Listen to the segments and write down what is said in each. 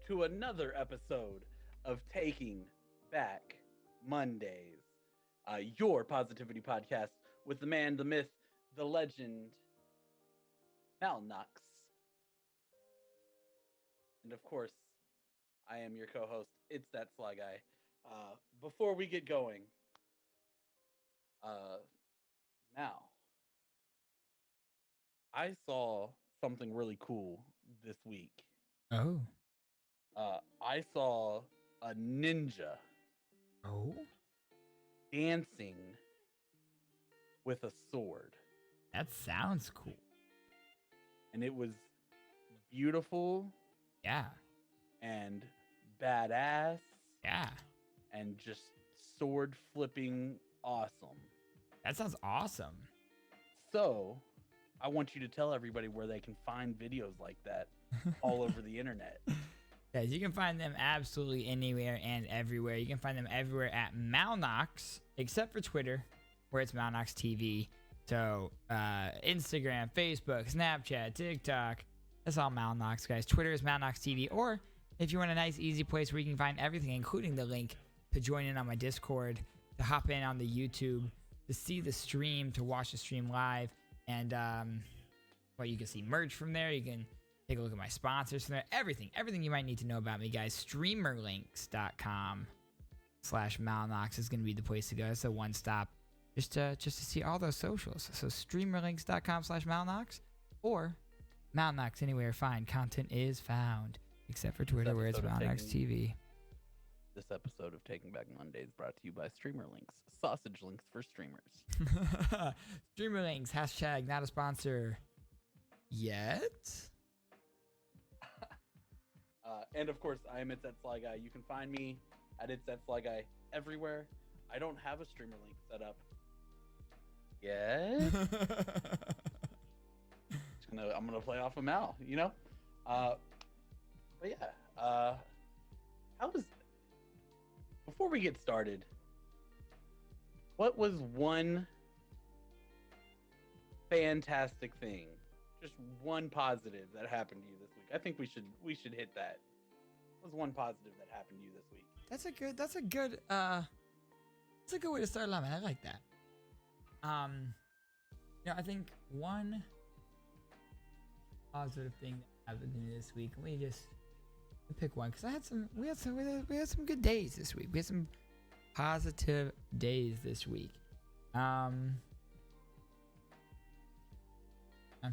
to another episode of Taking Back Mondays, your positivity podcast with the man, the myth, the legend, Malnoxx. And of course, I am your co host. It's that Sly Guy. Before we get going, uh, Mal, I saw something really cool this week. Oh. I saw a ninja Oh? dancing with a sword, That sounds cool. and it was beautiful Yeah. and badass Yeah. and just sword flipping awesome. That sounds awesome. So, I want you to tell everybody where they can find videos like that all over the internet. Guys, you can find them absolutely anywhere and everywhere. You can find them everywhere at Malnoxx, except for Twitter, where it's Malnoxx TV. So, Instagram, Facebook, Snapchat, TikTok, that's all Malnoxx, guys. Twitter is Malnoxx TV. Or if you want a nice, easy place where you can find everything, including the link to join in on my Discord, to hop in on the YouTube, to see the stream, to watch the stream live, and you can see merch from there. You can take a look at my sponsors from there. Everything you might need to know about me, guys. Streamerlinks.com/Malnoxx is going to be the place to go. It's a one-stop just to see all those socials. So streamerlinks.com/Malnoxx or Malnoxx, anywhere fine content is found, except for Twitter where it's Malnoxx TV. This episode of Taking Back Mondays brought to you by Streamer Links, sausage links for streamers. Streamerlinks, hashtag not a sponsor yet. And of course, I am It's That Sly Guy. You can find me at It's That Sly Guy everywhere. I don't have a Streamer Link set up yet. I'm gonna play off of Mal, you know. But yeah, how was? Before we get started, what was one fantastic thing, just one positive that happened to you this week? I think we should hit that. What was one positive that happened to you this week? That's a good way to start, man. I like that. I think one positive thing that happened to me this week. Let me just pick one, because we had some good days this week. We had some positive days this week. I'm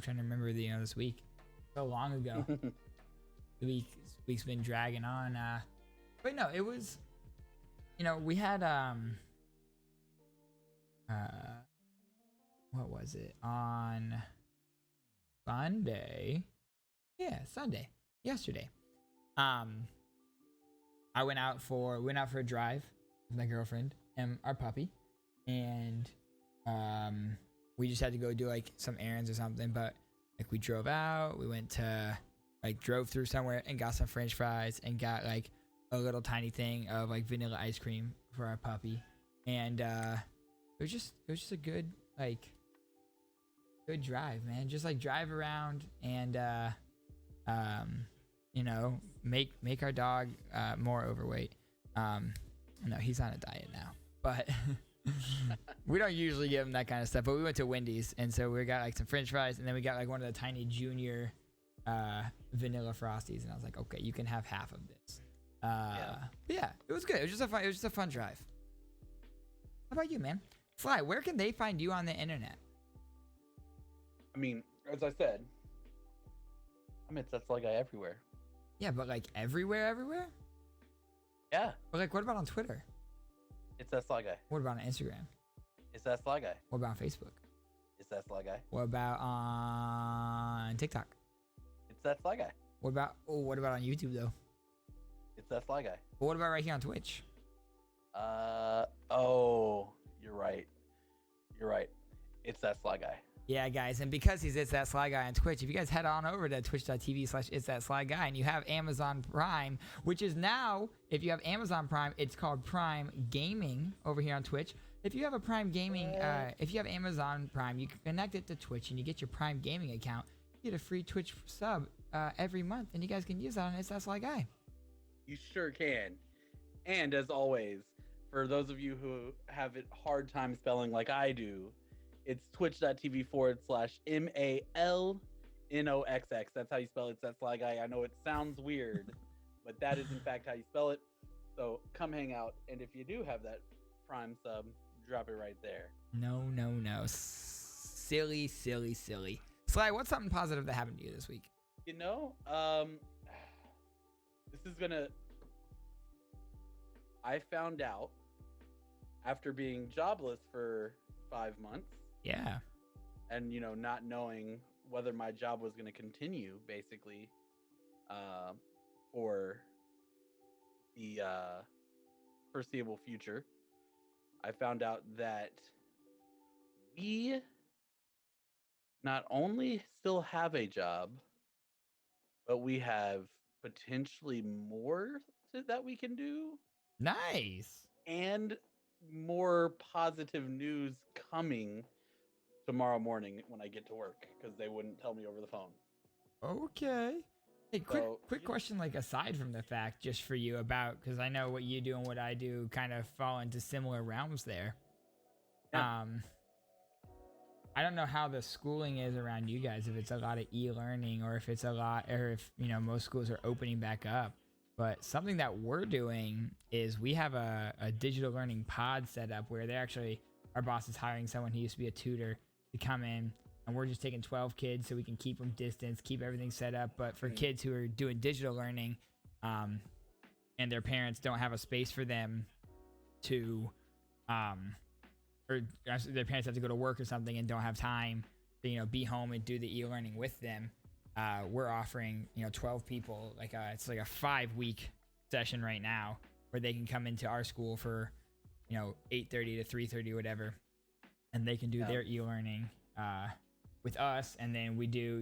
trying to remember this week. So long ago. the week's been dragging on. But no, it was, we had what was it, on Sunday? Yeah, Sunday. Yesterday. I went out for a drive with my girlfriend and our puppy, and we just had to go do like some errands or something. But like we drove out, we went to drove through somewhere and got some French fries and got like a little tiny thing of like vanilla ice cream for our puppy, and it was just a good drive, man. Just like drive around and make our dog more overweight. No, he's on a diet now, but we don't usually give him that kind of stuff. But we went to Wendy's, and so we got like some French fries, and then we got like one of the tiny junior vanilla frosties, and I was like, okay, you can have half of this. Yeah, it was good. It was just a fun drive. How about you, man? Fly, where can they find you on the internet? I mean, as I said, It's That Sly Guy everywhere. Yeah, but like everywhere? Yeah. But like, what about on Twitter? It's That Sly Guy. What about on Instagram? It's That Sly Guy. What about on Facebook? It's That Sly Guy. What about on TikTok? It's That Sly Guy. What about on YouTube though? It's That Sly Guy. But what about right here on Twitch? You're right. It's That Sly Guy. Yeah, guys, and because It's That Sly Guy on Twitch, if you guys head on over to twitch.tv/It's That Sly Guy, and you have Amazon Prime, which is now, if you have Amazon Prime, it's called Prime Gaming over here on Twitch. If you have a Prime Gaming, if you have Amazon Prime, you can connect it to Twitch, and you get your Prime Gaming account. You get a free Twitch sub every month, and you guys can use that on It's That Sly Guy. You sure can. And as always, for those of you who have a hard time spelling like I do, it's twitch.tv/MALNOXX. That's how you spell It's That Sly Guy. I know it sounds weird, but that is in fact how you spell it. So come hang out, and if you do have that Prime sub, drop it right there. No. Silly. Sly, what's something positive that happened to you this week? You know, this is gonna. I found out after being jobless for 5 months. Yeah. And not knowing whether my job was going to continue, basically, for the foreseeable future. I found out that we not only still have a job, but we have potentially more that we can do. Nice. And more positive news coming tomorrow morning when I get to work, because they wouldn't tell me over the phone. Okay. Hey, quick question, like aside from the fact, just for you about, because I know what you do and what I do kind of fall into similar realms there. Yeah. I don't know how the schooling is around you guys, if it's a lot of e-learning or if it's a lot, or if, most schools are opening back up. But something that we're doing is we have a digital learning pod set up where our boss is hiring someone who used to be a tutor to come in, and we're just taking 12 kids so we can keep them distance, keep everything set up. But for kids who are doing digital learning, and their parents don't have a space for them to, or their parents have to go to work or something and don't have time to, be home and do the e-learning with them. We're offering, 12 people, it's like a 5-week session right now where they can come into our school for, 8:30 to 3:30 or whatever, and they can do their e-learning with us, and then we do,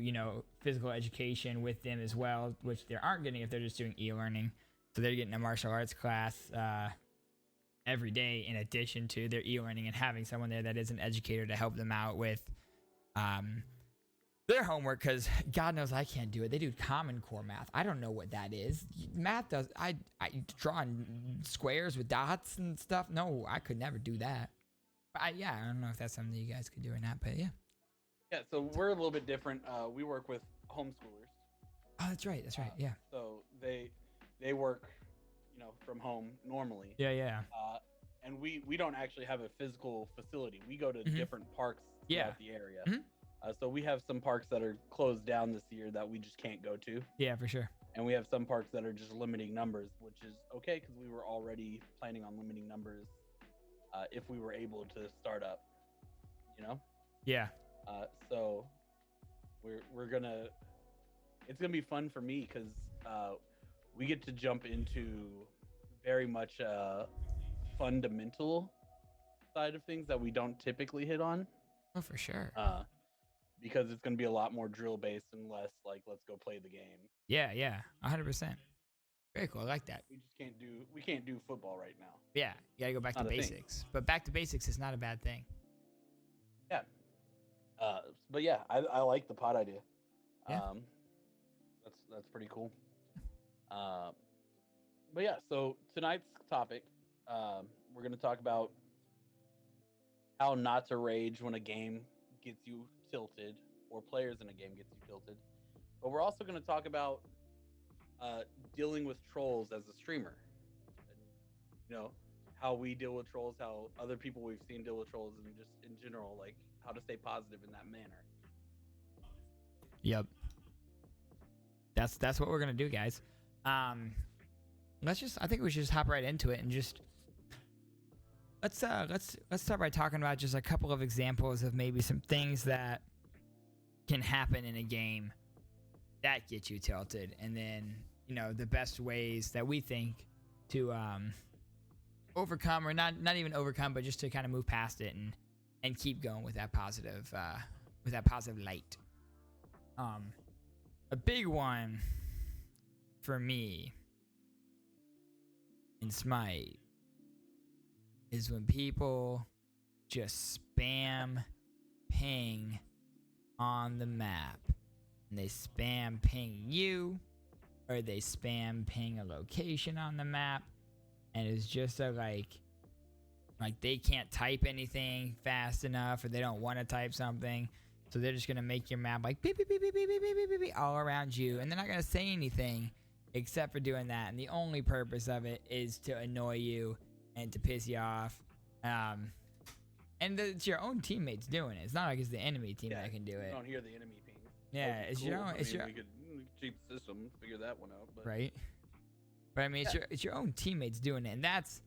physical education with them as well, which they aren't getting if they're just doing e-learning. So they're getting a martial arts class every day in addition to their e-learning, and having someone there that is an educator to help them out with their homework, because God knows I can't do it. They do Common Core math. I don't know what that is. Math does. I draw squares with dots and stuff. No, I could never do that. But I don't know if that's something that you guys could do or not. But yeah. Yeah. So we're a little bit different. We work with homeschoolers. Oh, that's right. Yeah. So they work, from home normally. Yeah. And we don't actually have a physical facility. We go to different parks throughout the area. So we have some parks that are closed down this year that we just can't go to. Yeah, for sure. And we have some parks that are just limiting numbers, which is okay because we were already planning on limiting numbers if we were able to start up, Yeah. So it's gonna be fun for me because we get to jump into very much fundamental side of things that we don't typically hit on. Oh, for sure. Because it's going to be a lot more drill based and less like let's go play the game. Yeah, 100%. Very cool. I like that. We can't do football right now. Yeah, you gotta go back to basics. But back to basics is not a bad thing. Yeah. But yeah, I like the pod idea. Yeah. That's pretty cool. But yeah, so tonight's topic, we're going to talk about how not to rage when a game gets you tilted, or players in a game gets you tilted. But we're also going to talk about dealing with trolls as a streamer. And, how we deal with trolls, how other people we've seen deal with trolls, and just in general, like how to stay positive in that manner. Yep. That's what we're gonna do, guys. I think we should just hop right into it and just let's start by talking about just a couple of examples of maybe some things that can happen in a game that get you tilted, and then the best ways that we think to overcome, or not even overcome, but just to kind of move past it and keep going with that positive light. A big one for me in Smite is when people just spam ping on the map. and they spam ping you, or they spam ping a location on the map, and it's just a like they can't type anything fast enough, or they don't want to type something, so they're just gonna make your map like beep beep beep beep beep beep beep beep beep all around you, and they're not gonna say anything except for doing that, and the only purpose of it is to annoy you and to piss you off. And it's your own teammates doing it. It's not like it's the enemy team that can do it. You don't hear the enemy ping. Yeah, it's your own. It's your. We could cheat the system, figure that one out. But. Right. But I mean, it's your own teammates doing it, and that's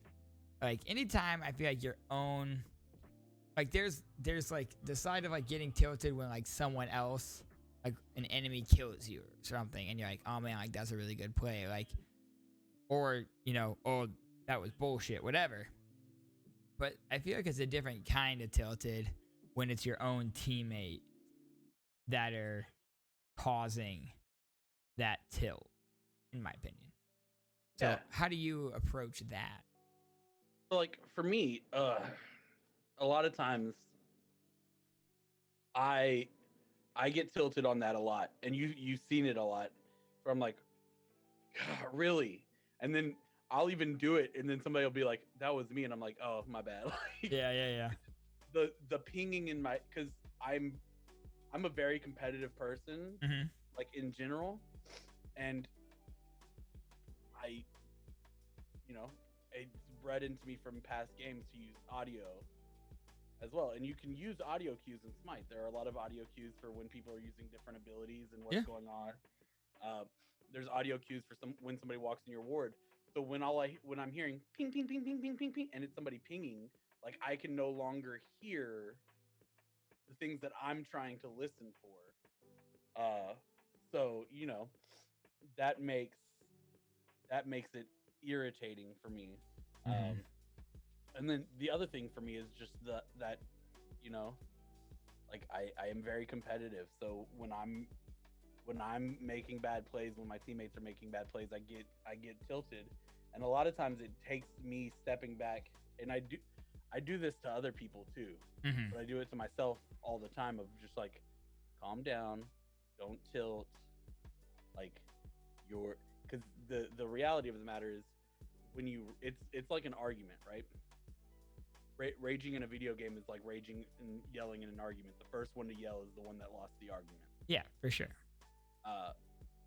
like anytime I feel like your own. Like there's like the side of like getting tilted when like someone else, like an enemy kills you or something, and you're like, oh man, like that's a really good play, like, or oh that was bullshit, whatever. But I feel like it's a different kind of tilted when it's your own teammate that are causing that tilt, in my opinion. So how do you approach that? So like for me, a lot of times I get tilted on that a lot, and you've seen it a lot. Where I'm like, God, really? And then I'll even do it, and then somebody will be like, "That was me," and I'm like, "Oh, my bad." Like, yeah. The pinging in my, because I'm a very competitive person, like in general, and I, it's bred into me from past games to use audio as well, and you can use audio cues in Smite. There are a lot of audio cues for when people are using different abilities and what's going on. There's audio cues for when somebody walks in your ward. So when I'm hearing ping ping ping ping ping ping ping, and it's somebody pinging, like I can no longer hear the things that I'm trying to listen for. So that makes it irritating for me. And then the other thing for me is just that like I am very competitive. So when I'm making bad plays, when my teammates are making bad plays, I get tilted, and a lot of times it takes me stepping back, and I do this to other people too, but I do it to myself all the time of just like, calm down, don't tilt, like because the reality of the matter is when it's like an argument, right? Raging in a video game is like raging and yelling in an argument. The first one to yell is the one that lost the argument. Yeah, for sure.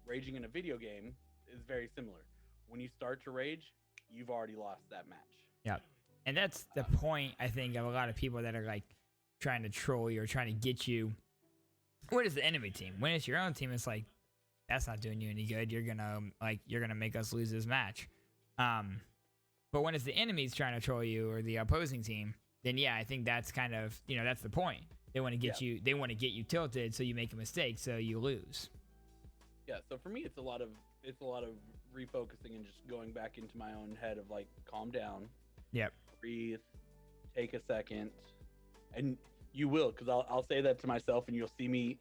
Raging in a video game is very similar. When you start to rage, you've already lost that match. Yeah. And that's the point, I think, of a lot of people that are like trying to troll you or trying to get you. What is the enemy team? When it's your own team, it's like, that's not doing you any good. You're gonna make us lose this match. But when it's the enemies trying to troll you or the opposing team, then yeah, I think that's kind of, that's the point. They want to get you. They want to get you tilted, so you make a mistake, so you lose. Yeah. So for me, it's a lot of refocusing and just going back into my own head of like, calm down. Yep. Breathe. Take a second, and you will, because I'll say that to myself, and you'll see me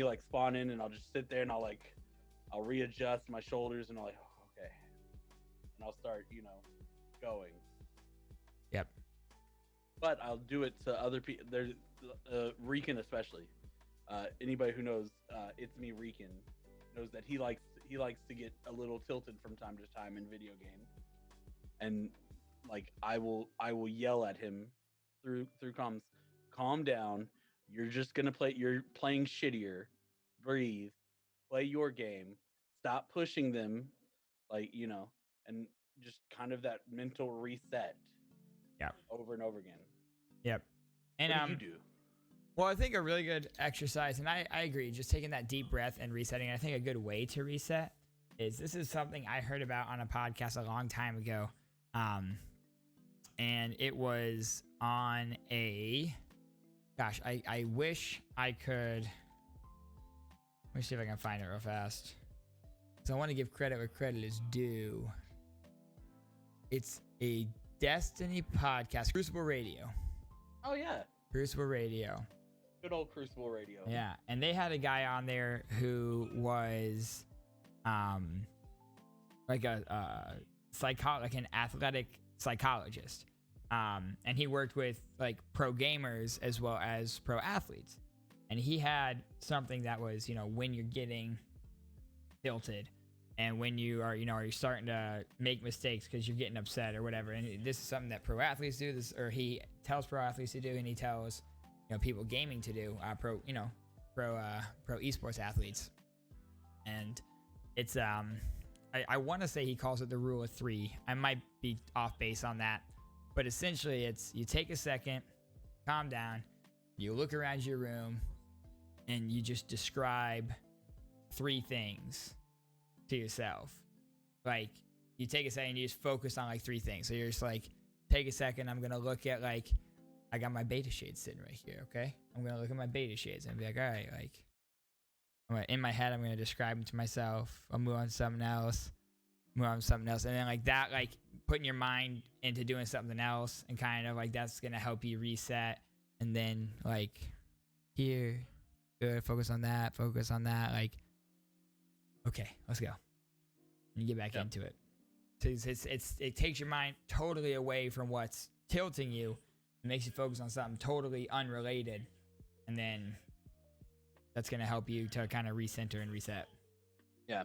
like spawn in, and I'll just sit there and I'll readjust my shoulders, and I'll like, oh, okay, and I'll start going. Yep. But I'll do it to other people. There's Rican especially. Anybody who knows it's me, Rican, knows that he likes to get a little tilted from time to time in video games, and like I will yell at him through comms, calm down. You're just gonna play. You're playing shittier. Breathe. Play your game. Stop pushing them, and just kind of that mental reset. Yeah. Over and over again. Yep. And what do you do? Well, I think a really good exercise, and I agree, just taking that deep breath and resetting. I think a good way to reset this is something I heard about on a podcast a long time ago. And it was on I wish I could. Let me see if I can find it real fast. So I want to give credit where credit is due. It's a Destiny podcast, Crucible Radio. Oh yeah, Crucible Radio. Good old Crucible Radio. Yeah, and they had a guy on there who was, like an athletic psychologist, and he worked with like pro gamers as well as pro athletes. and he had something that was, when you're getting tilted and when you are, you're starting to make mistakes because you're getting upset or whatever. And this is something that pro athletes do, or he tells pro athletes to do, and he tells, people gaming to do, pro esports athletes. And it's, I want to say he calls it the rule of 3. I might be off base on that, but essentially it's, you take a second, calm down, you look around your room, and you just describe 3 things to yourself. Like, you take a second, you just focus on like 3 things. So you're just like, take a second, I'm gonna look at, like, I got my beta shades sitting right here, okay? I'm gonna look at my beta shades and be like, all right, like, in my head, I'm gonna describe them to myself. I'll move on to something else, and then like that, like putting your mind into doing something else, and kind of like that's gonna help you reset. And then like, here, good, focus on that, like, okay, let's go. And you get back into it. So it takes your mind totally away from what's tilting you. It makes you focus on something totally unrelated. And then that's going to help you to kind of recenter and reset. Yeah.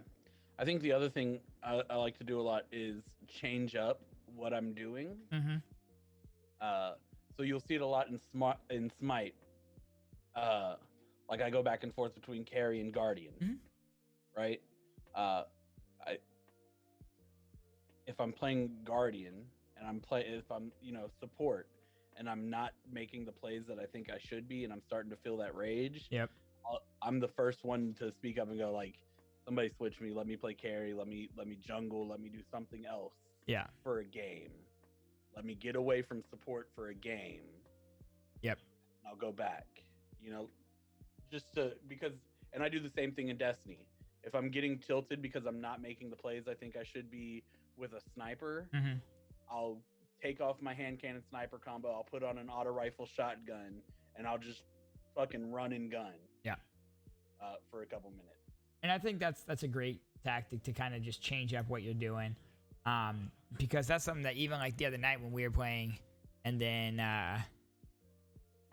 I think the other thing I like to do a lot is change up what I'm doing. Mm-hmm. So you'll see it a lot in Smite. Like I go back and forth between carry and guardian, right? If I'm playing guardian and if I'm support and I'm not making the plays that I think I should be, and I'm starting to feel that rage. Yep. I'm the first one to speak up and go like, somebody switch me, let me play carry, let me jungle, let me do something else. Yeah. For a game. Let me get away from support for a game. Yep. I'll go back. And I do the same thing in Destiny. If I'm getting tilted because I'm not making the plays I think I should be with a sniper, I'll take off my hand cannon sniper combo, I'll put on an auto rifle shotgun, and I'll just fucking run and gun. Yeah. For a couple minutes. And I think that's a great tactic to kind of just change up what you're doing. Because that's something that even like the other night when we were playing, and then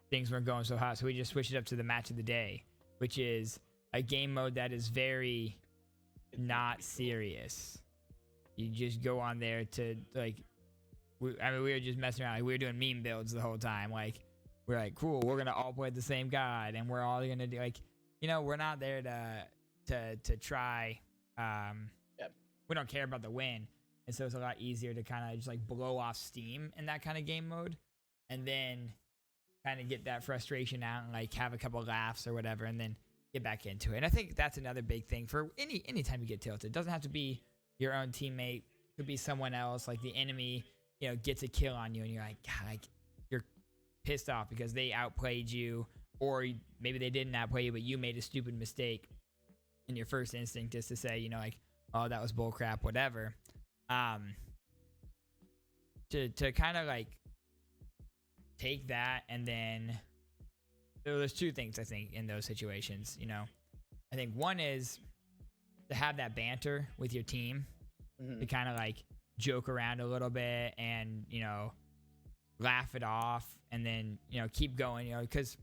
things weren't going so hot, so we just switched it up to the match of the day, which is a game mode that is very not serious. You just go on there to like, we were just messing around. Like, we were doing meme builds the whole time. Like, we're like, cool, we're gonna all play the same god, and we're all gonna do like, we're not there to try. We don't care about the win, and so it's a lot easier to kind of just like blow off steam in that kind of game mode, and then kind of get that frustration out and like have a couple laughs or whatever, and then get back into it. And I think that's another big thing for any time you get tilted. It doesn't have to be your own teammate. It could be someone else, like the enemy, gets a kill on you, and you're like, God, like, you're pissed off because they outplayed you, or maybe they didn't outplay you, but you made a stupid mistake. And your first instinct is to say, like, oh, that was bullcrap, whatever. To kind of like take that, and then there's 2 things I think in those situations. I think one is to have that banter with your team, to kind of like joke around a little bit and laugh it off, and then keep going. Because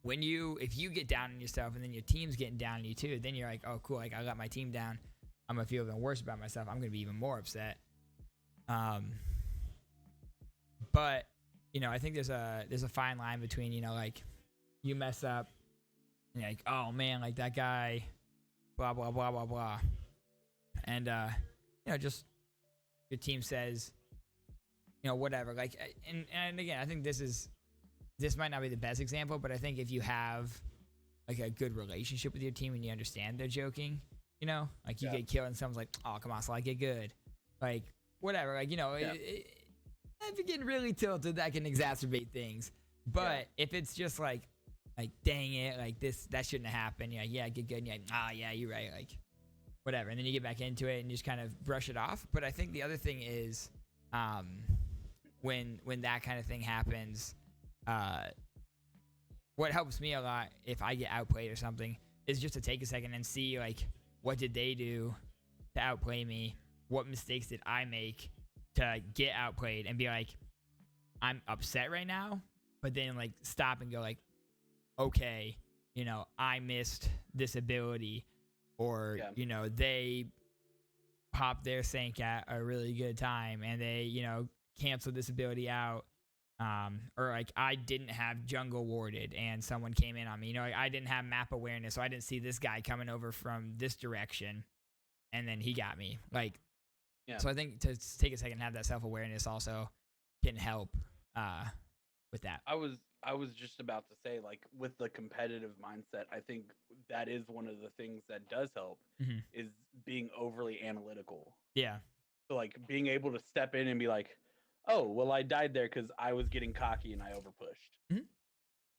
if you get down on yourself and then your team's getting down on you too, then you're like, oh cool, like I let my team down, I'm gonna feel even worse about myself. I'm gonna be even more upset. But I think there's a fine line between like you mess up and you're like, oh man, like that guy, blah blah blah blah blah, and just your team says whatever, like, and again, I think this might not be the best example, but I think if you have like a good relationship with your team and you understand they're joking, like you get killed and someone's like, oh come on, so I get good, like whatever, like if you're getting really tilted, that can exacerbate things. But if it's just like dang it, like that shouldn't have happened, you're like, yeah, get good, and you're like, yeah, you're right, like whatever, and then you get back into it and just kind of brush it off. But I think the other thing is when that kind of thing happens, what helps me a lot if I get outplayed or something is just to take a second and see like, what did they do to outplay me? What mistakes did I make to get outplayed? And be like, I'm upset right now, but then like stop and go like, okay, I missed this ability, or Yeah. they popped their sync at a really good time and they canceled this ability out, or like I didn't have jungle warded and someone came in on me, like I didn't have map awareness, so I didn't see this guy coming over from this direction and then he got me, like. Yeah. So I think to take a second and have that self-awareness also can help with that. I was just about to say, like, with the competitive mindset, I think that is one of the things that does help, Mm-hmm. is being overly analytical. Yeah. So like being able to step in and be like, oh, well, I died there because I was getting cocky and I overpushed. Mhm.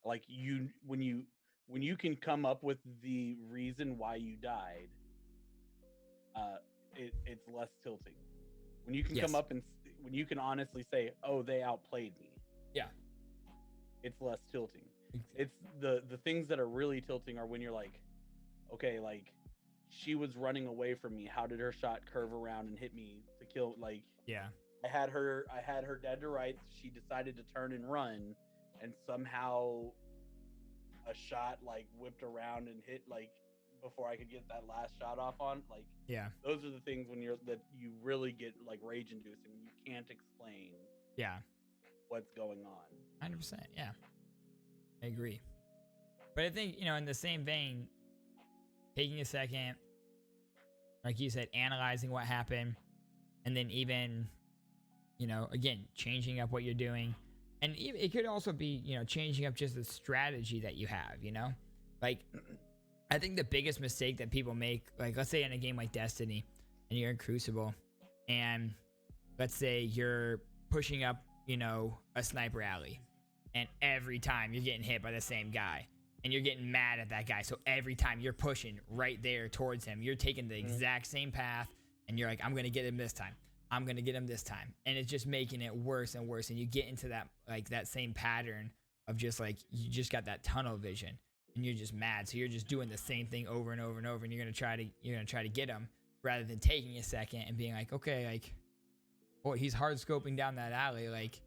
Like when you can come up with the reason why you died, it's less tilting. When you can Yes. come up and when you can honestly say, oh, they outplayed me. Yeah. It's less tilting. It's the things that are really tilting are when you're like, okay, like she was running away from me. How did her shot curve around and hit me to kill? Like, Yeah. I had her dead to rights. She decided to turn and run, and somehow a shot like whipped around and hit like before I could get that last shot off on. Like, Yeah. those are the things when you really get like rage inducing, when you can't explain Yeah. what's going on. 100%. Yeah. I agree. But I think, in the same vein, taking a second, like you said, analyzing what happened, and then even, again, changing up what you're doing. And it could also be, changing up just the strategy that you have, Like, I think the biggest mistake that people make, like, let's say in a game like Destiny, and you're in Crucible, and let's say you're pushing up, a sniper alley, and every time you're getting hit by the same guy, and you're getting mad at that guy. So every time you're pushing right there towards him, you're taking the exact same path, and you're like, I'm going to get him this time. I'm going to get him this time. And it's just making it worse and worse. And you get into that, like, that same pattern of just like, you just got that tunnel vision and you're just mad. So you're just doing the same thing over and over and over. And you're going to try to get him, rather than taking a second and being like, okay, like, oh, he's hard scoping down that alley. Like,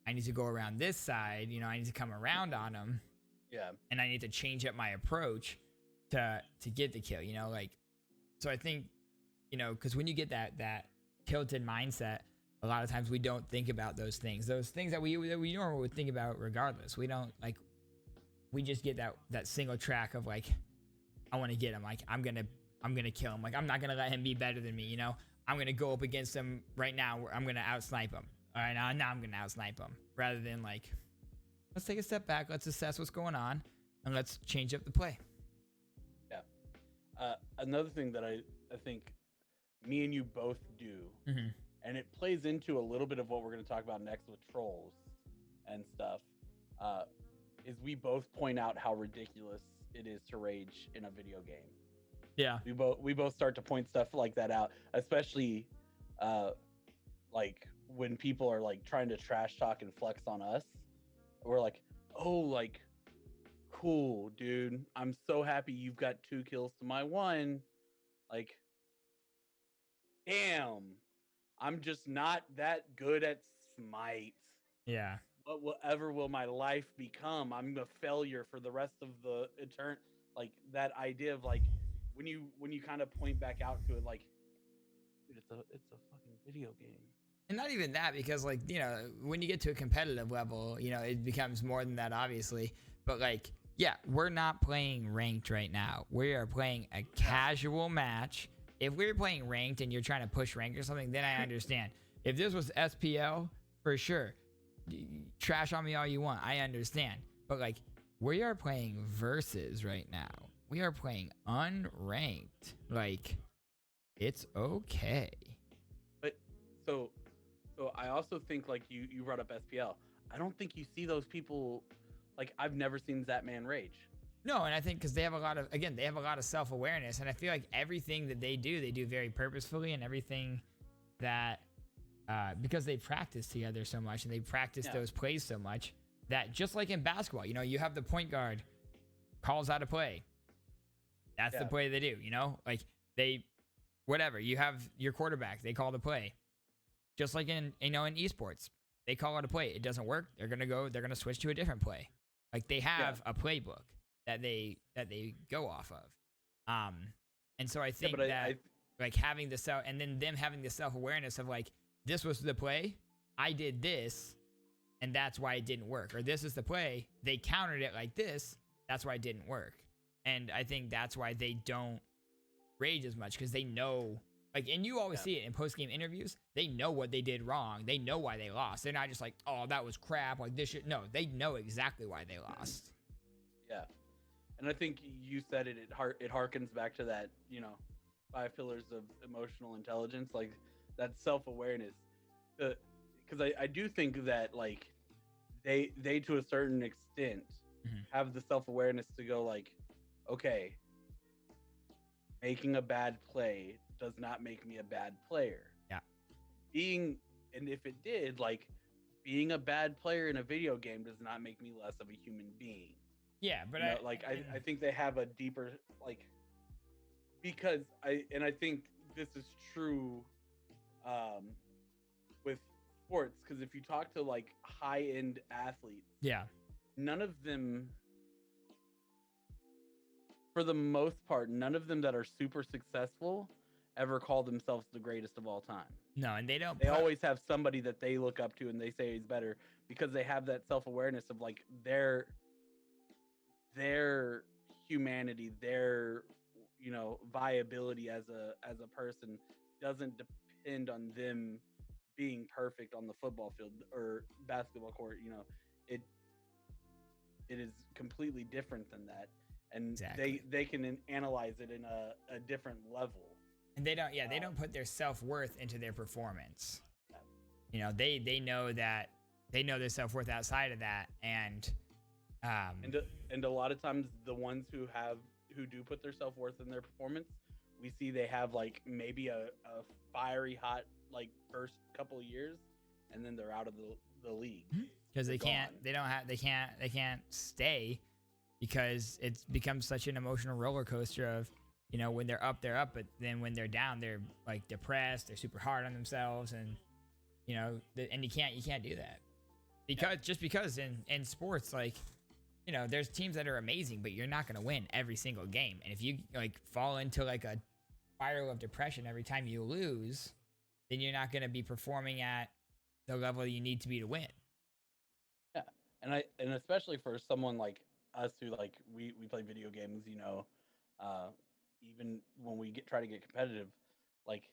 I need to go around this side, I need to come around on him. Yeah. And I need to change up my approach to get the kill, like. So I think, because when you get that tilted mindset, a lot of times we don't think about those things that we normally would think about regardless. We don't, like, we just get that single track of like, I want to get him, like I'm gonna kill him, like I'm not gonna let him be better than me, I'm gonna go up against him right now where I'm gonna outsnipe him. All right, now I'm gonna outsnipe him, rather than like, let's take a step back, let's assess what's going on, and let's change up the play. Yeah. Another thing that I think me and you both do, and it plays into a little bit of what we're going to talk about next with trolls and stuff, is we both point out how ridiculous it is to rage in a video game. Yeah. We both start to point stuff like that out, especially like when people are like trying to trash talk and flex on us. We're like, oh, like, cool, dude, I'm so happy you've got 2 kills to my 1. Like, damn, I'm just not that good at Smite. Yeah. Whatever will my life become? I'm a failure for the rest of the like, that idea of like, when you kind of point back out to it, like, dude, it's a fucking video game. And not even that, because like, when you get to a competitive level, it becomes more than that, obviously. But like, yeah, we're not playing ranked right now. We are playing a casual match. If we're playing ranked and you're trying to push rank or something, then I understand. If this was SPL, for sure, trash on me all you want, I understand. But like, we are playing versus right now. We are playing unranked. Like, it's okay. But so I also think, like, you brought up SPL. I don't think you see those people. Like, I've never seen Zatman rage. No, and I think because they have a lot of self-awareness, and I feel like everything that they do very purposefully, and everything that because they practice together so much and they practice those plays so much, that just like in basketball, you have the point guard calls out a play. That's the play they do, like whatever. You have your quarterback, they call the play. Just like in esports, they call out a play. It doesn't work. They're going to switch to a different play. Like, they have a playbook. that they go off of. And so I Yeah, think but that I like having the self, and then them having the self-awareness of like, this was the play, I did this, and that's why it didn't work. Or this is the play, they countered it like this, that's why it didn't work. And I think that's why they don't rage as much, because they know, like, and you always see it in post-game interviews, they know what they did wrong. They know why they lost. They're not just like, oh, that was crap, like this shit. No, they know exactly why they lost. Yeah, and I think you said it. It harkens back to that, 5 pillars of emotional intelligence, like that self-awareness. Because I do think that like they to a certain extent have the self-awareness to go like, okay, making a bad play does not make me a bad player. Yeah. And if it did, like, being a bad player in a video game does not make me less of a human being. Yeah, but I think they have a deeper, like, because I think this is true with sports, because if you talk to like high-end athletes, yeah, none of them, for the most part, none of them that are super successful ever call themselves the greatest of all time. no, and they don't. They always have somebody that they look up to and they say is better, because they have that self-awareness of like their humanity, their viability as a person doesn't depend on them being perfect on the football field or basketball court. It is completely different than that, and exactly. they can analyze it in a different level. And they don't, they don't put their self-worth into their performance. They know that they know their self-worth outside of that, and a lot of times the ones who do put their self-worth in their performance, we see they have like maybe a fiery hot like first couple of years, and then they're out of the league because they can't stay, because it's become such an emotional roller coaster of, when they're up, but then when they're down, they're like depressed, they're super hard on themselves, and and you can't do that, because in sports, like, there's teams that are amazing, but you're not going to win every single game. And if you like fall into like a spiral of depression every time you lose, then you're not going to be performing at the level you need to be to win. Yeah. And especially for someone like us who like we play video games, even when we try to get competitive, like,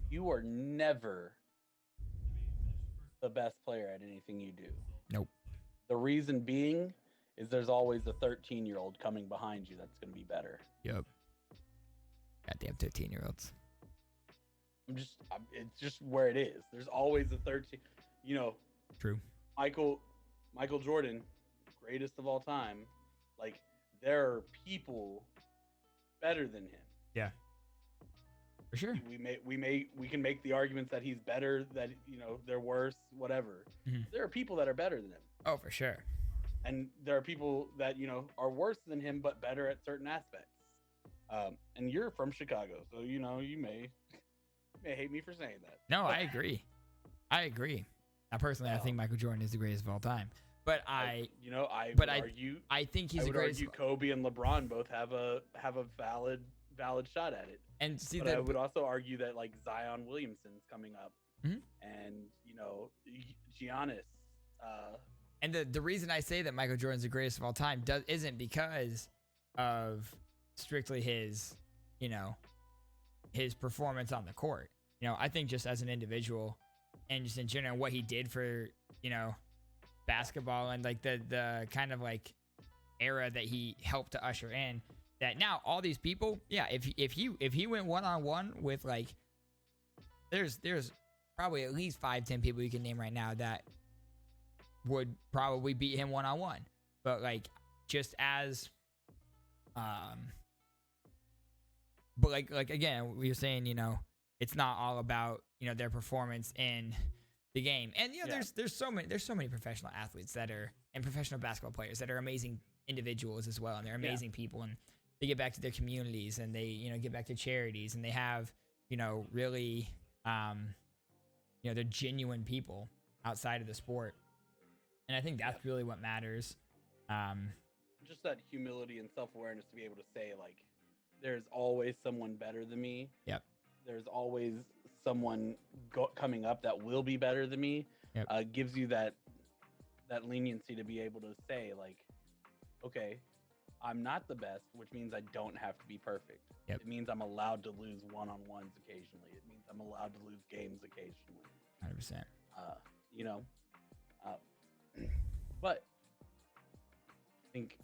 you are never the best player at anything you do. Nope. The reason being is there's always a 13-year-old coming behind you that's going to be better. Yep. Goddamn 13-year-olds. It's just where it is. There's always a 13. True. Michael Jordan, greatest of all time. Like, there are people better than him. Yeah. For sure. We can make the arguments that he's better, that they're worse, whatever. Mm-hmm. There are people that are better than him. Oh, for sure. And there are people that are worse than him but better at certain aspects. And you're from Chicago, so you may hate me for saying that. No, I agree. Now, personally, I think Michael Jordan is the greatest of all time. But I think he's the greatest. Argue Kobe and LeBron both have a valid shot at it. And see, but I would also argue that like Zion Williamson's coming up, mm-hmm. and Giannis. And the reason I say that Michael Jordan's the greatest of all time isn't because of strictly his performance on the court. I think just as an individual, and just in general, what he did for basketball, and like the kind of like era that he helped to usher in. That now all these people, if he went one-on-one with like, there's probably at least 5-10 people you can name right now that would probably beat him one-on-one. But like, just as but like again, we were saying, it's not all about their performance in the game. And there's so many professional athletes that are, and professional basketball players that are amazing individuals as well, and they're amazing people, and they get back to their communities, and they get back to charities, and they have really they're genuine people outside of the sport. And I think that's really what matters. just that humility and self-awareness to be able to say like there's always someone better than me. Yep. There's always someone coming up that will be better than me. Yep. Gives you that leniency to be able to say like, okay, I'm not the best, which means I don't have to be perfect. Yep. It means I'm allowed to lose one-on-ones occasionally. It means I'm allowed to lose games occasionally. 100%. You know, but I think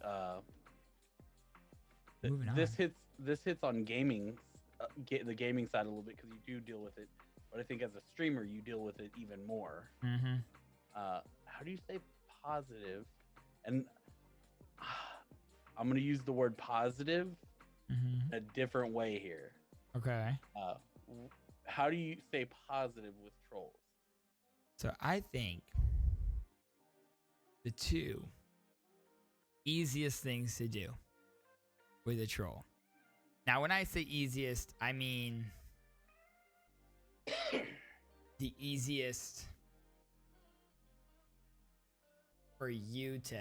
this hits on gaming, the gaming side a little bit because you do deal with it. But I think as a streamer, you deal with it even more. Mm-hmm. How do you say positive? And I'm going to use the word positive in a different way here. Okay. How do you say positive with trolls? So I think the two easiest things to do with a troll. Now, when I say easiest, I mean the easiest for you to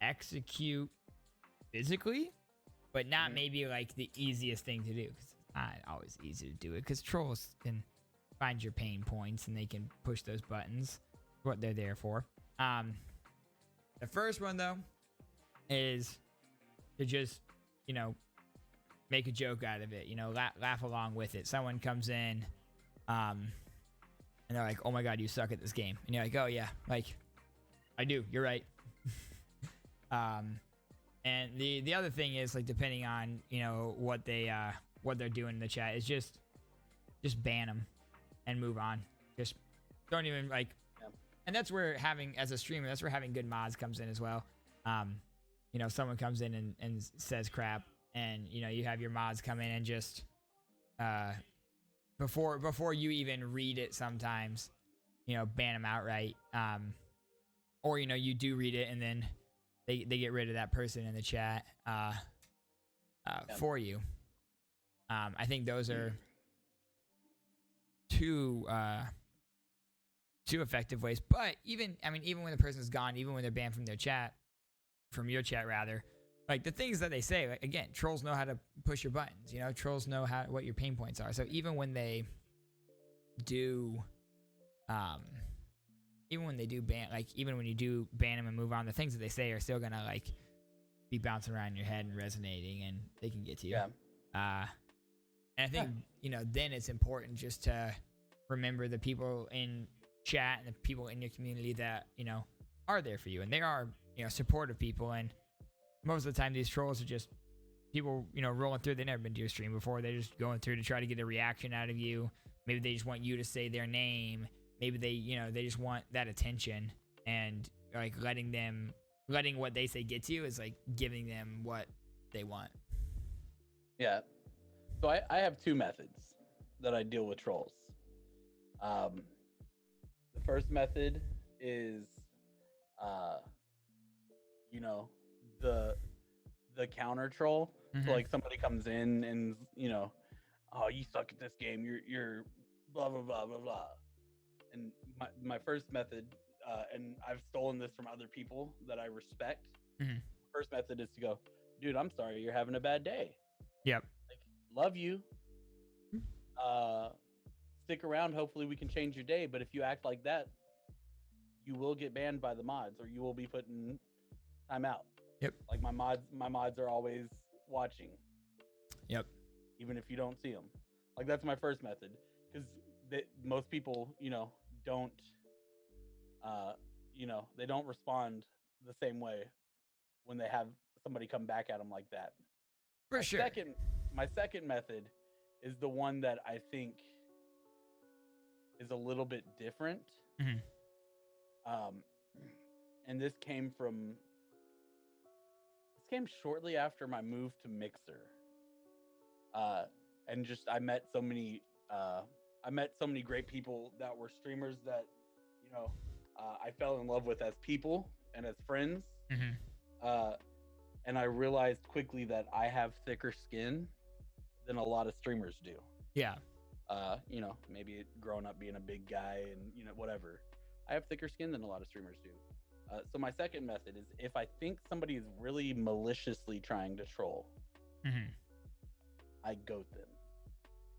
execute physically, but not maybe like the easiest thing to do, because it's not always easy to do it, because trolls can find your pain points and they can push those buttons, what they're there for. The first one though is to just, you know, make a joke out of it, you know, laugh along with it. Someone comes in and they're like, oh my god, you suck at this game, and you're like, oh yeah, like I do, you're right. And the other thing is, like, depending on, you know, what they're doing in the chat, is just ban them and move on. Just don't even like. Yeah. And that's where as a streamer, that's where having good mods comes in as well. You know, someone comes in and says crap, and you know, you have your mods come in and just before you even read it, sometimes, you know, ban them outright. Or you know, you do read it and then they get rid of that person in the chat for you. I think those are two effective ways. But even when the person's gone, even when they're banned from from your chat rather, like the things that they say, like, again, trolls know how to push your buttons. You know, trolls know what your pain points are. So even when they do ban, like even when you do ban them and move on, the things that they say are still gonna like be bouncing around in your head and resonating, and they can get to you. Yeah. And I think you know, then it's important just to remember the people in chat and the people in your community that, you know, are there for you, and they are, you know, supportive people. And most of the time, these trolls are just people, you know, rolling through. They've never been to your stream before. They're just going through to try to get a reaction out of you. Maybe they just want you to say their name. Maybe they just want that attention, and like letting what they say get to you is like giving them what they want. Yeah. So I have two methods that I deal with trolls. The first method is, you know, the counter troll. Mm-hmm. So like somebody comes in and, you know, oh, you suck at this game. You're blah blah blah blah blah. And my first method, and I've stolen this from other people that I respect. Mm-hmm. First method is to go, dude, I'm sorry you're having a bad day. Yep. Like, love you. Stick around. Hopefully we can change your day. But if you act like that, you will get banned by the mods, or you will be put in timeout. Yep. Like my mods are always watching. Yep. Even if you don't see them. Like that's my first method, because most people, you know, don't they don't respond the same way when they have somebody come back at them like that. For sure. My second method is the one that I think is a little bit different. Mm-hmm. And this came shortly after my move to Mixer. And just I met so many great people that were streamers that, you know, I fell in love with as people and as friends. Mm-hmm. And I realized quickly that I have thicker skin than a lot of streamers do. Yeah. You know, maybe growing up being a big guy and, you know, whatever. I have thicker skin than a lot of streamers do. So my second method is if I think somebody is really maliciously trying to troll, Mm-hmm. I goat them.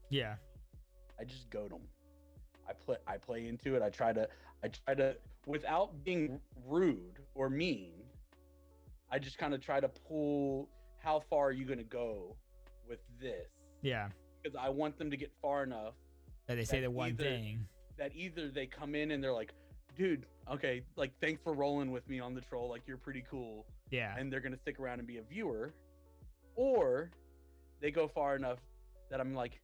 Yeah. I just goat them. I play into it. I try to without being rude or mean. I just kind of try to pull how far are you going to go with this? Yeah. Because I want them to get far enough That they say the one thing. that either they come in and they're like, dude, okay, like thanks for rolling with me on the troll, like you're pretty cool. Yeah. And they're gonna stick around and be a viewer, or they go far enough that I'm like,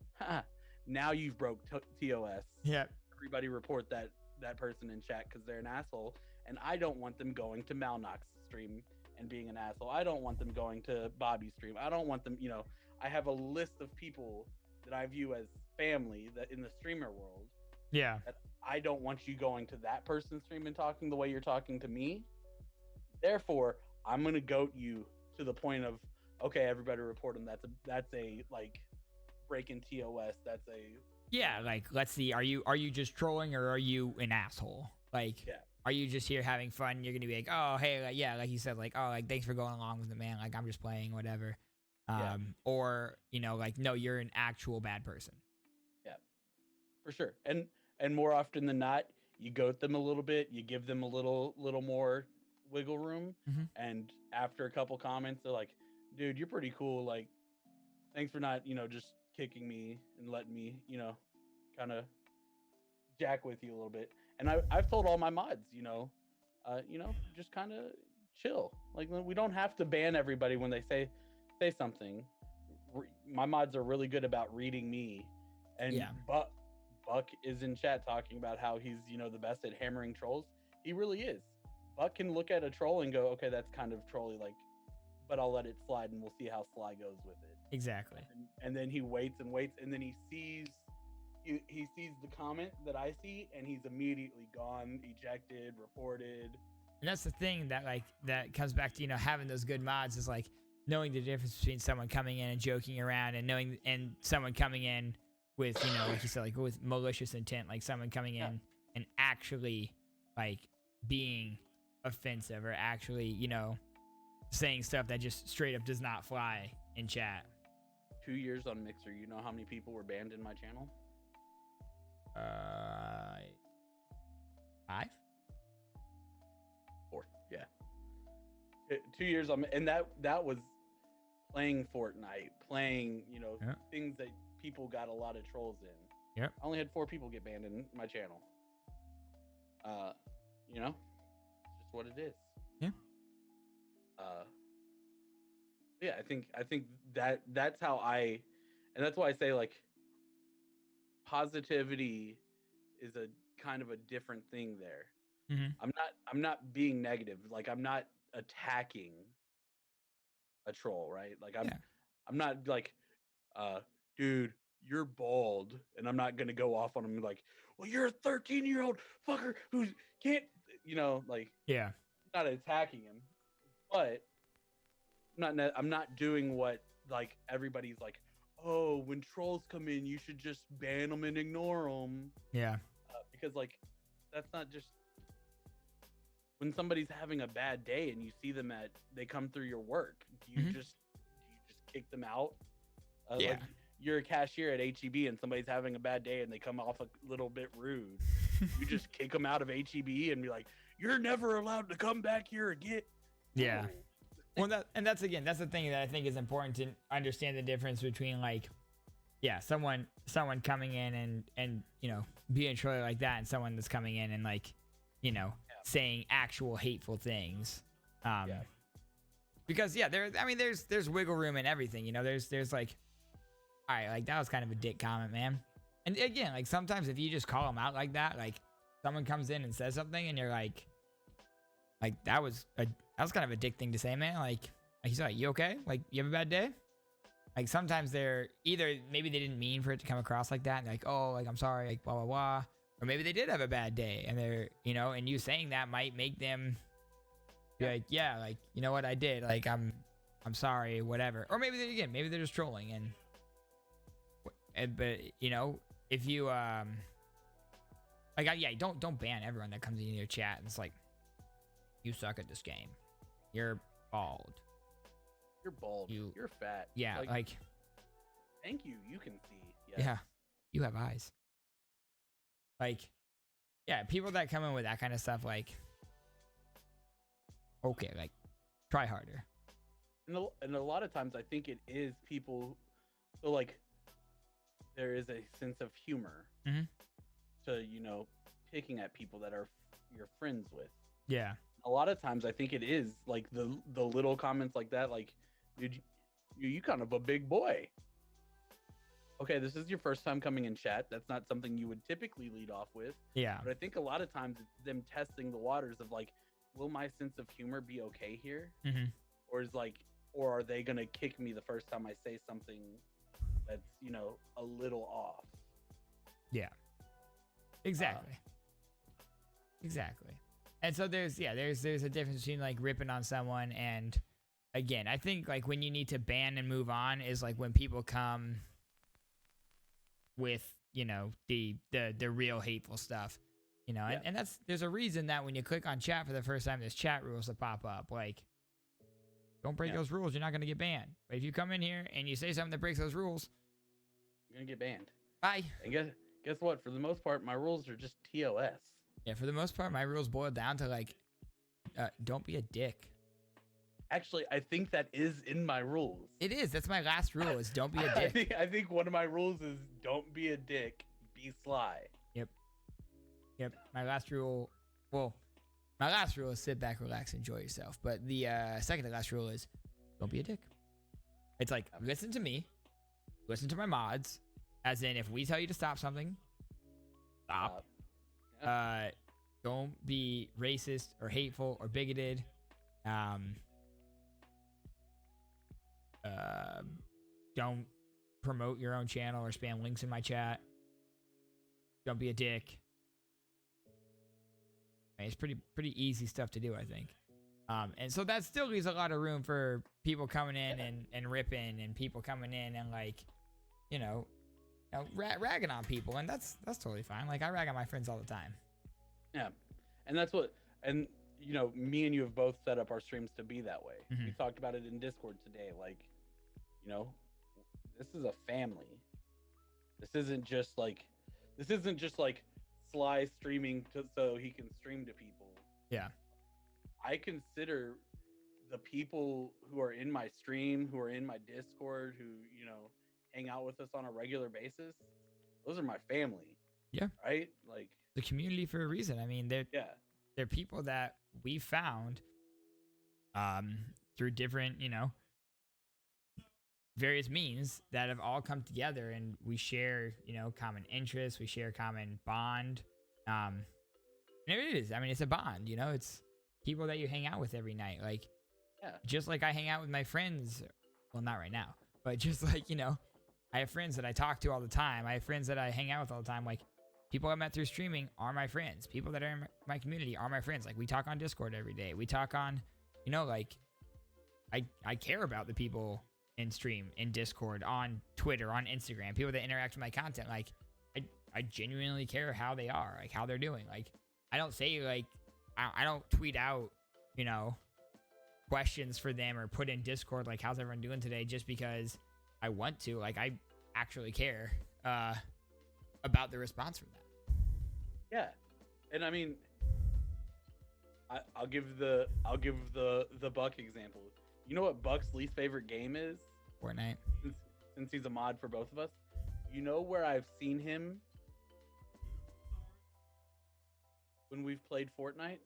now you've broke TOS. Yeah. Everybody report that person in chat because they're an asshole, and I don't want them going to Malnoxx stream and being an asshole. I don't want them going to Bobby's stream. I don't want them, I have a list of people that I view as family that in the streamer world. Yeah. That I don't want you going to that person's stream and talking the way you're talking to me. Therefore, I'm gonna goat you to the point of, okay, everybody report them. That's a like breaking TOS. That's a Yeah, like let's see, are you just trolling or are you an asshole? Like, yeah. Are you just here having fun? You're gonna be like, oh hey, like, yeah, like you said, like, oh, like thanks for going along with it, man. Like I'm just playing, whatever. Or like no, you're an actual bad person. Yeah, for sure. And more often than not, you goat them a little bit. You give them a little more wiggle room. Mm-hmm. And after a couple comments, they're like, dude, you're pretty cool. Like, thanks for not just kicking me and letting me kind of jack with you a little bit. And I've told all my mods, just kind of chill. Like we don't have to ban everybody when they say something. My mods are really good about reading me, and Buck is in chat talking about how he's the best at hammering trolls. He really is. Buck can look at a troll and go, okay, that's kind of trolly, like, but I'll let it slide and we'll see how Sly goes with it. Exactly. And then he waits and waits, and then he sees the comment that I see, and he's immediately gone, ejected, reported. And that's the thing that comes back to having those good mods is like knowing the difference between someone coming in and joking around and someone coming in with like you said, like with malicious intent, like someone coming in and actually like being offensive or actually saying stuff that just straight up does not fly in chat. 2 years on Mixer, you know how many people were banned in my channel? 5? 4, yeah. 2 years on, and that was playing Fortnite, playing things that people got a lot of trolls in. Yep. I only had 4 people get banned in my channel. It's just what it is. Yeah. Yeah, I think that's how and that's why I say like positivity is a kind of a different thing there. Mm-hmm. I'm not being negative. Like I'm not attacking a troll, right? Like I'm not like, dude, you're bald, and I'm not gonna go off on him like, well, you're a 13-year-old fucker who can't, like, not attacking him, but I'm not doing what like everybody's like, oh, when trolls come in, you should just ban them and ignore them. Yeah. Because like, that's not just when somebody's having a bad day and you see them they come through your work. Do you just kick them out? Like you're a cashier at HEB and somebody's having a bad day and they come off a little bit rude. You just kick them out of HEB and be like, you're never allowed to come back here again. Yeah. Well, that's the thing that I think is important to understand the difference between like, someone coming in and being trolly like that, and someone that's coming in and like, saying actual hateful things. Because there's wiggle room in everything. There's like, all right, like that was kind of a dick comment, man. And again, like sometimes if you just call them out like that, like someone comes in and says something and you're like that was kind of a dick thing to say, man. Like he's like, you okay? Like you have a bad day? Like sometimes they're either maybe they didn't mean for it to come across like that, and like, oh, like I'm sorry, like blah blah blah, or maybe they did have a bad day, and they're and you saying that might make them be like, yeah, like you know what I did, like I'm sorry, whatever. Or maybe they're just trolling, but if you don't ban everyone that comes into your chat. And it's like you suck at this game. You're bald. You're bald. You're fat. Yeah, like thank you. You can see. Yes. yeah, you have eyes. Like, yeah, people that come in with that kind of stuff, like, okay, like, try harder. And a lot of times I think it is people, so like, there is a sense of humor to, you know, picking at people that are you're friends with. Yeah. A lot of times I think it is like the little comments like that, like, dude, you kind of a big boy. Okay, this is your first time coming in chat. That's not something you would typically lead off with. Yeah. But I think a lot of times it's them testing the waters of like, will my sense of humor be okay here? Or are they gonna kick me the first time I say something that's, you know, a little off? Yeah. Exactly. Exactly. And so there's a difference between like ripping on someone and, again, I think like when you need to ban and move on is like when people come with, you know, the real hateful stuff, you know, and there's a reason that when you click on chat for the first time, there's chat rules that pop up. Like, don't break those rules, you're not going to get banned. But if you come in here and you say something that breaks those rules, you're going to get banned. Bye. And guess what? For the most part, my rules are just TOS. Yeah, for the most part, my rules boil down to like, don't be a dick. Actually, I think that is in my rules. It is. That's my last rule is don't be a dick. I think one of my rules is don't be a dick, be sly. Yep. My last rule is sit back, relax, enjoy yourself. But the second to last rule is don't be a dick. It's like, listen to me, listen to my mods, as in if we tell you to stop something, stop. Don't be racist or hateful or bigoted. Don't promote your own channel or spam links in my chat. Don't be a dick. I mean, it's pretty easy stuff to do, I think. And so that still leaves a lot of room for people coming in and ripping, and people coming in and like, you know ragging on people, and that's totally fine. Like, I rag on my friends all the time. Yeah, and that's what, and you know, me and you have both set up our streams to be that way. We talked about it in Discord today. Like, you know, this is a family. This isn't just like Sly streaming so he can stream to people. Yeah. I consider the people who are in my stream, who are in my Discord, who, you know, hang out with us on a regular basis, those are my family. Yeah. Right? Like, the community for a reason. I mean, they're people that we found through different, you know, various means that have all come together, and we share, you know, common interests, we share common bond. And it is, I mean, it's a bond, you know, it's people that you hang out with every night. Like, just like I hang out with my friends, well, not right now, but just like, you know, I have friends that I talk to all the time. I have friends that I hang out with all the time. Like, people I met through streaming are my friends. People that are in my community are my friends. Like, we talk on Discord every day. We talk on, you know, like, I care about the people in stream, in Discord, on Twitter, on Instagram, people that interact with my content. Like, I genuinely care how they are, like, how they're doing. Like, I don't say, like, I don't tweet out, you know, questions for them or put in Discord, like, how's everyone doing today, just because I want to. Like, I actually care about the response from that. Yeah. And I mean, I'll give the Buck example. You know what Buck's least favorite game is? Fortnite. Since he's a mod for both of us. You know where I've seen him when we've played Fortnite?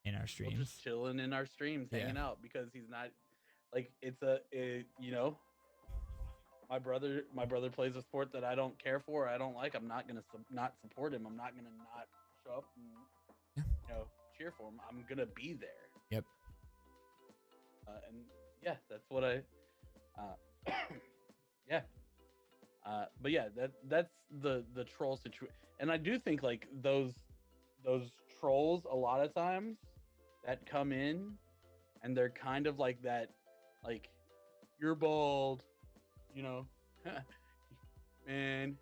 In our streams. We're just chilling in our streams, hanging out, because he's not, like, you know, my brother plays a sport that I don't care for, I don't like. I'm not gonna not support him. I'm not gonna not show up and you know, cheer for him. I'm gonna be there. Yep. And yeah, that's what I yeah. But yeah, that's the troll situation. And I do think, like, those trolls, a lot of times that come in and they're kind of like that, like, you're bald, you know, man,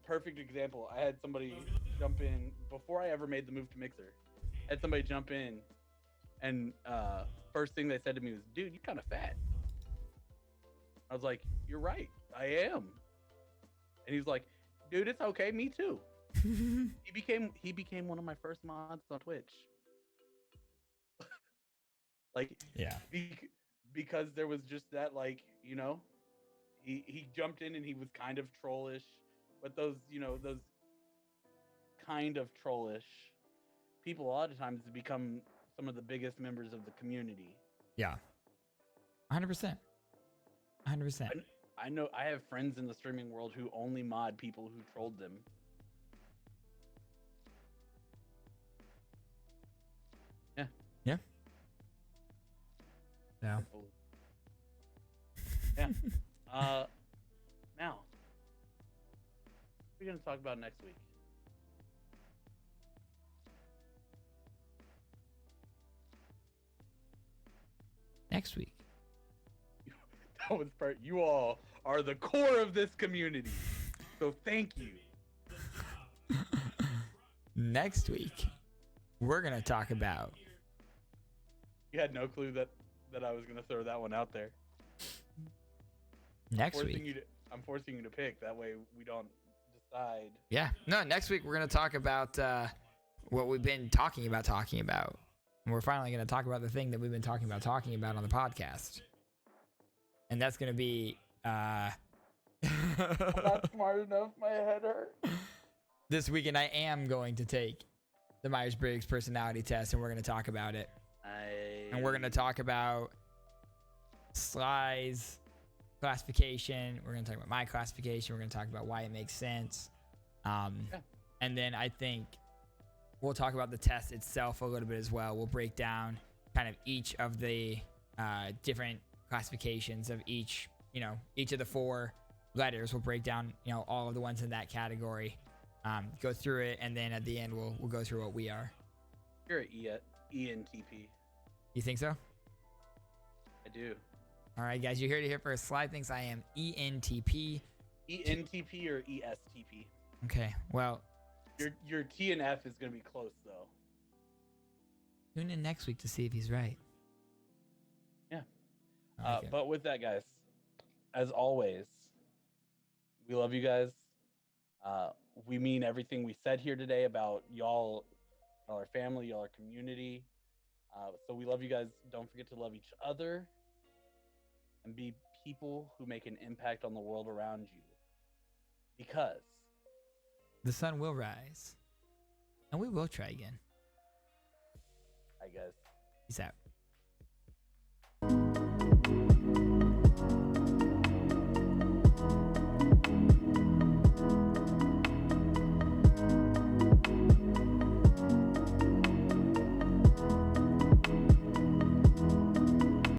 Perfect example. I had somebody jump in before I ever made the move to Mixer. I had somebody jump in, and first thing they said to me was, "Dude, you kind of fat." I was like, "You're right, I am." And he was like, "Dude, it's okay, me too." He became one of my first mods on Twitch. Like, Yeah. because there was just that, like, he jumped in and he was kind of trollish, but those kind of trollish people a lot of times become some of the biggest members of the community. Yeah. 100%. 100%. I know I have friends in the streaming world who only mod people who trolled them. Yeah. Yeah. Yeah. Yeah. Now, what are we going to talk about next week? Next week. That was you all are the core of this community. So thank you. Next week, we're going to talk about. You had no clue that I was going to throw that one out there. Next week. I'm forcing you to pick. That way we don't decide. Yeah. No, next week we're going to talk about what we've been talking about. And we're finally going to talk about the thing that we've been talking about on the podcast. And that's going to be... I'm not smart enough. My head hurts. This weekend I am going to take the Myers-Briggs personality test, and we're going to talk about it. And we're going to talk about Sly's classification. We're going to talk about my classification. We're going to talk about why it makes sense. And then I think we'll talk about the test itself a little bit as well. We'll break down kind of each of the different classifications of each of the 4 letters. We'll break down, all of the ones in that category, go through it, and then at the end we'll go through what we are. You're an ENTP. You think so? I do. All right, guys, you heard it here first. Sly thinks I am ENTP. ENTP or ESTP? Okay, well. Your T and F is going to be close, though. Tune in next week to see if he's right. Yeah. Okay. But with that, guys, as always, we love you guys. We mean everything we said here today about y'all are family, y'all are community. So we love you guys. Don't forget to love each other and be people who make an impact on the world around you. Because the sun will rise, and we will try again. Hi, guys. Peace out.